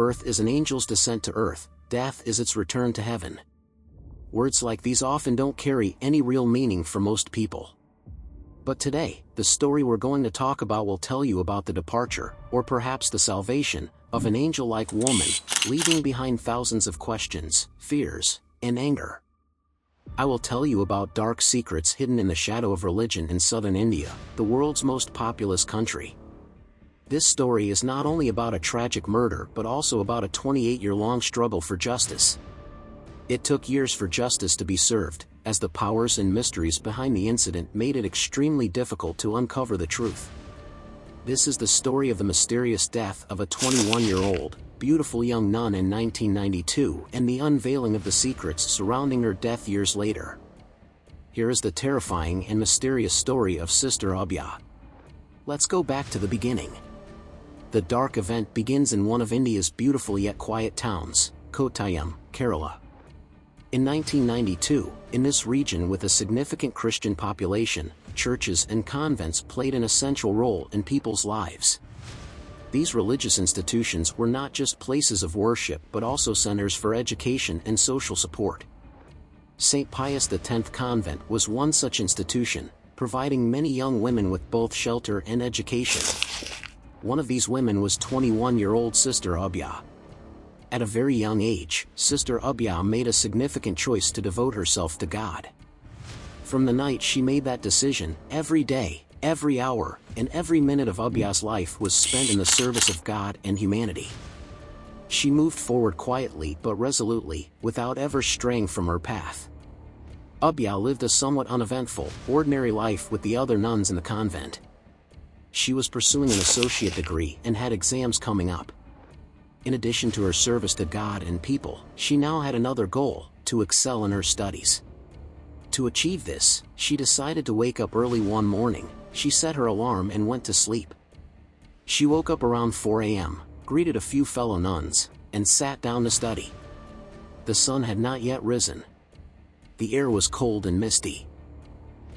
Birth is an angel's descent to earth, death is its return to heaven. Words like these often don't carry any real meaning for most people. But today, the story we're going to talk about will tell you about the departure, or perhaps the salvation, of an angel-like woman, leaving behind thousands of questions, fears, and anger. I will tell you about dark secrets hidden in the shadow of religion in southern India, the world's most populous country. This story is not only about a tragic murder but also about a 28-year-long struggle for justice. It took years for justice to be served, as the powers and mysteries behind the incident made it extremely difficult to uncover the truth. This is the story of the mysterious death of a 21-year-old, beautiful young nun in 1992 and the unveiling of the secrets surrounding her death years later. Here is the terrifying and mysterious story of Sister Abhaya. Let's go back to the beginning. The dark event begins in one of India's beautiful yet quiet towns, Kottayam, Kerala. In 1992, in this region with a significant Christian population, churches and convents played an essential role in people's lives. These religious institutions were not just places of worship but also centers for education and social support. St. Pius X Convent was one such institution, providing many young women with both shelter and education. One of these women was 21-year-old Sister Abhaya. At a very young age, Sister Abhaya made a significant choice to devote herself to God. From the night she made that decision, every day, every hour, and every minute of Abhaya's life was spent in the service of God and humanity. She moved forward quietly but resolutely, without ever straying from her path. Abhaya lived a somewhat uneventful, ordinary life with the other nuns in the convent. She was pursuing an associate degree and had exams coming up. In addition to her service to God and people, she now had another goal: to excel in her studies. To achieve this, she decided to wake up early one morning. She set her alarm and went to sleep. She woke up around 4 a.m., greeted a few fellow nuns, and sat down to study. The sun had not yet risen. The air was cold and misty.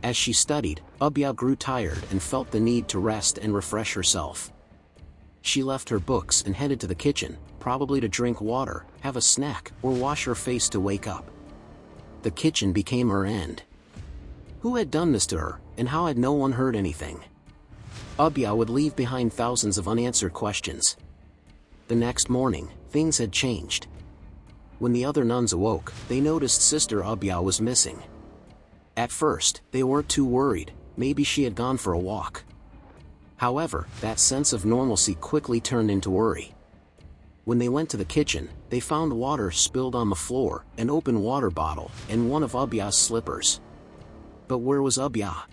As she studied, Abhaya grew tired and felt the need to rest and refresh herself. She left her books and headed to the kitchen, probably to drink water, have a snack, or wash her face to wake up. The kitchen became her end. Who had done this to her, and how had no one heard anything? Abhaya would leave behind thousands of unanswered questions. The next morning, things had changed. When the other nuns awoke, they noticed Sister Abhaya was missing. At first, they weren't too worried. Maybe she had gone for a walk. However, that sense of normalcy quickly turned into worry. When they went to the kitchen, they found water spilled on the floor, an open water bottle, and one of Abhaya's slippers. But where was Abhaya?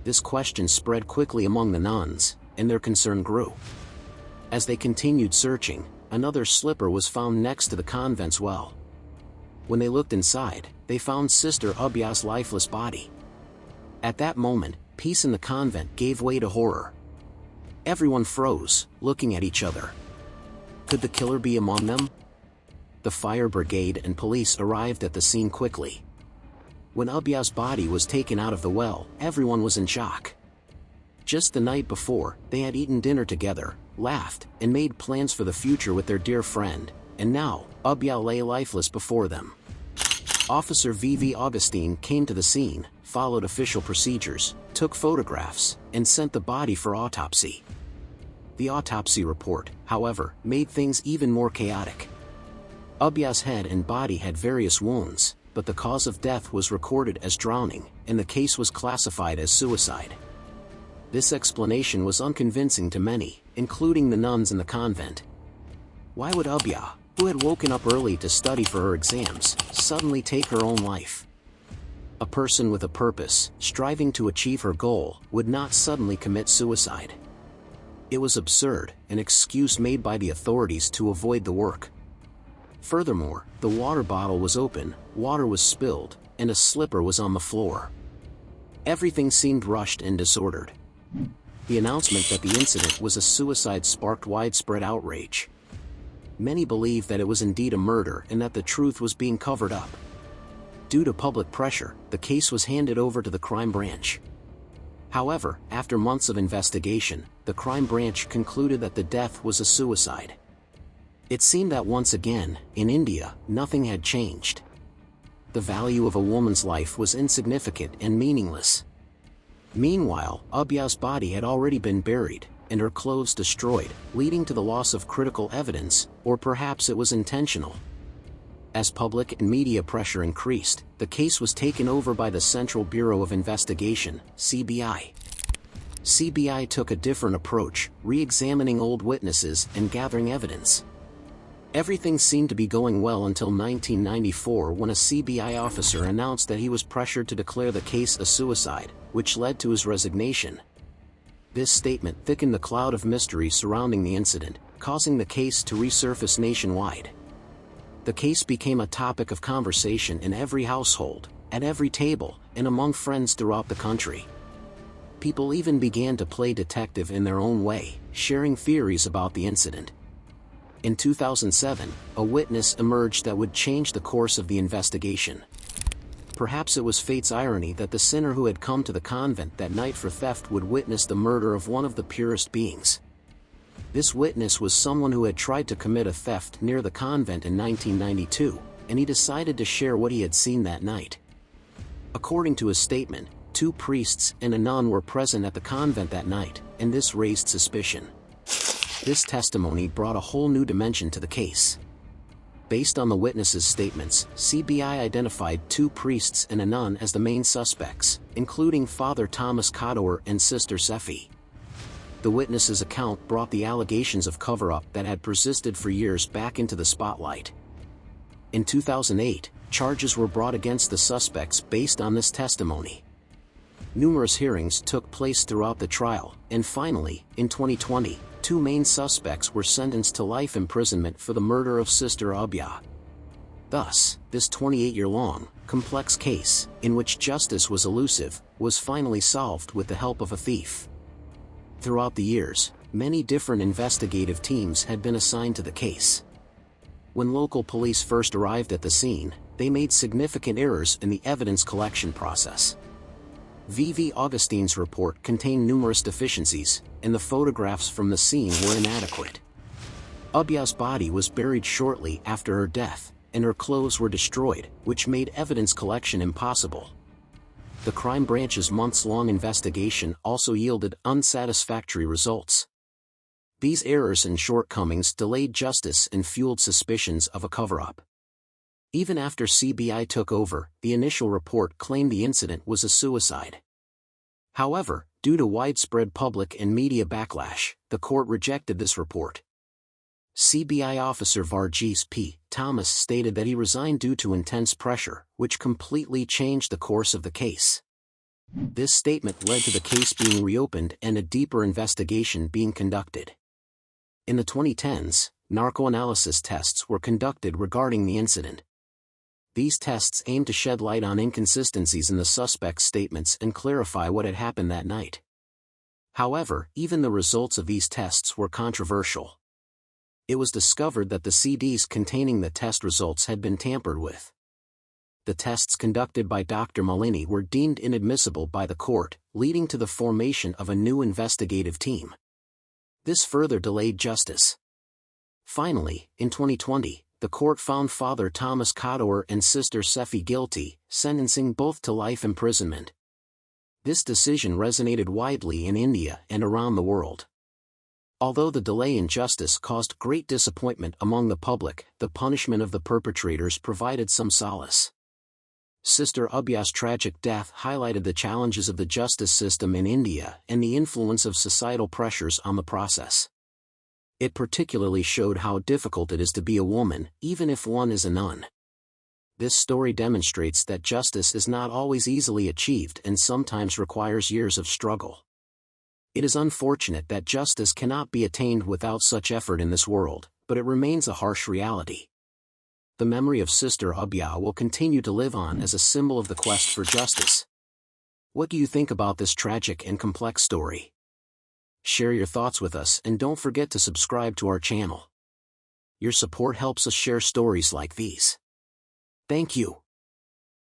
This question spread quickly among the nuns, and their concern grew. As they continued searching, another slipper was found next to the convent's well. When they looked inside, they found Sister Abhaya's lifeless body. At that moment, peace in the convent gave way to horror. Everyone froze, looking at each other. Could the killer be among them? The fire brigade and police arrived at the scene quickly. When Abhaya's body was taken out of the well, everyone was in shock. Just the night before, they had eaten dinner together, laughed, and made plans for the future with their dear friend, and now, Abhaya lay lifeless before them. Officer V.V. Augustine came to the scene, followed official procedures, took photographs, and sent the body for autopsy. The autopsy report, however, made things even more chaotic. Abhaya's head and body had various wounds, but the cause of death was recorded as drowning, and the case was classified as suicide. This explanation was unconvincing to many, including the nuns in the convent. Why would Abhaya, who had woken up early to study for her exams, suddenly take her own life? A person with a purpose, striving to achieve her goal, would not suddenly commit suicide. It was absurd, an excuse made by the authorities to avoid the work. Furthermore, the water bottle was open, water was spilled, and a slipper was on the floor. Everything seemed rushed and disordered. The announcement that the incident was a suicide sparked widespread outrage. Many believed that it was indeed a murder and that the truth was being covered up. Due to public pressure, the case was handed over to the crime branch. However, after months of investigation, the crime branch concluded that the death was a suicide. It seemed that once again, in India, nothing had changed. The value of a woman's life was insignificant and meaningless. Meanwhile, Abhaya's body had already been buried, and her clothes destroyed, leading to the loss of critical evidence, or perhaps it was intentional. As public and media pressure increased, the case was taken over by the Central Bureau of Investigation, CBI. CBI took a different approach, re-examining old witnesses and gathering evidence. Everything seemed to be going well until 1994, when a CBI officer announced that he was pressured to declare the case a suicide, which led to his resignation. This statement thickened the cloud of mystery surrounding the incident, causing the case to resurface nationwide. The case became a topic of conversation in every household, at every table, and among friends throughout the country. People even began to play detective in their own way, sharing theories about the incident. In 2007, a witness emerged that would change the course of the investigation. Perhaps it was fate's irony that the sinner who had come to the convent that night for theft would witness the murder of one of the purest beings. This witness was someone who had tried to commit a theft near the convent in 1992, and he decided to share what he had seen that night. According to his statement, 2 priests and a nun were present at the convent that night, and this raised suspicion. This testimony brought a whole new dimension to the case. Based on the witnesses' statements, CBI identified 2 priests and a nun as the main suspects, including Father Thomas Kador and Sister Sephi. The witnesses' account brought the allegations of cover-up that had persisted for years back into the spotlight. In 2008, charges were brought against the suspects based on this testimony. Numerous hearings took place throughout the trial, and finally, in 2020, 2 main suspects were sentenced to life imprisonment for the murder of Sister Abhaya. Thus, this 28-year-long, complex case, in which justice was elusive, was finally solved with the help of a thief. Throughout the years, many different investigative teams had been assigned to the case. When local police first arrived at the scene, they made significant errors in the evidence collection process. V.V. Augustine's report contained numerous deficiencies, and the photographs from the scene were inadequate. Abhaya's body was buried shortly after her death, and her clothes were destroyed, which made evidence collection impossible. The crime branch's months-long investigation also yielded unsatisfactory results. These errors and shortcomings delayed justice and fueled suspicions of a cover-up. Even after CBI took over, the initial report claimed the incident was a suicide. However, due to widespread public and media backlash, the court rejected this report. CBI officer Varghese P. Thomas stated that he resigned due to intense pressure, which completely changed the course of the case. This statement led to the case being reopened and a deeper investigation being conducted. In the 2010s, narcoanalysis tests were conducted regarding the incident. These tests aimed to shed light on inconsistencies in the suspect's statements and clarify what had happened that night. However, even the results of these tests were controversial. It was discovered that the CDs containing the test results had been tampered with. The tests conducted by Dr. Malini were deemed inadmissible by the court, leading to the formation of a new investigative team. This further delayed justice. Finally, in 2020, the court found Father Thomas Kador and Sister Sephi guilty, sentencing both to life imprisonment. This decision resonated widely in India and around the world. Although the delay in justice caused great disappointment among the public, the punishment of the perpetrators provided some solace. Sister Abhaya's tragic death highlighted the challenges of the justice system in India and the influence of societal pressures on the process. It particularly showed how difficult it is to be a woman, even if one is a nun. This story demonstrates that justice is not always easily achieved and sometimes requires years of struggle. It is unfortunate that justice cannot be attained without such effort in this world, but it remains a harsh reality. The memory of Sister Abhaya will continue to live on as a symbol of the quest for justice. What do you think about this tragic and complex story? Share your thoughts with us and don't forget to subscribe to our channel. Your support helps us share stories like these. Thank you.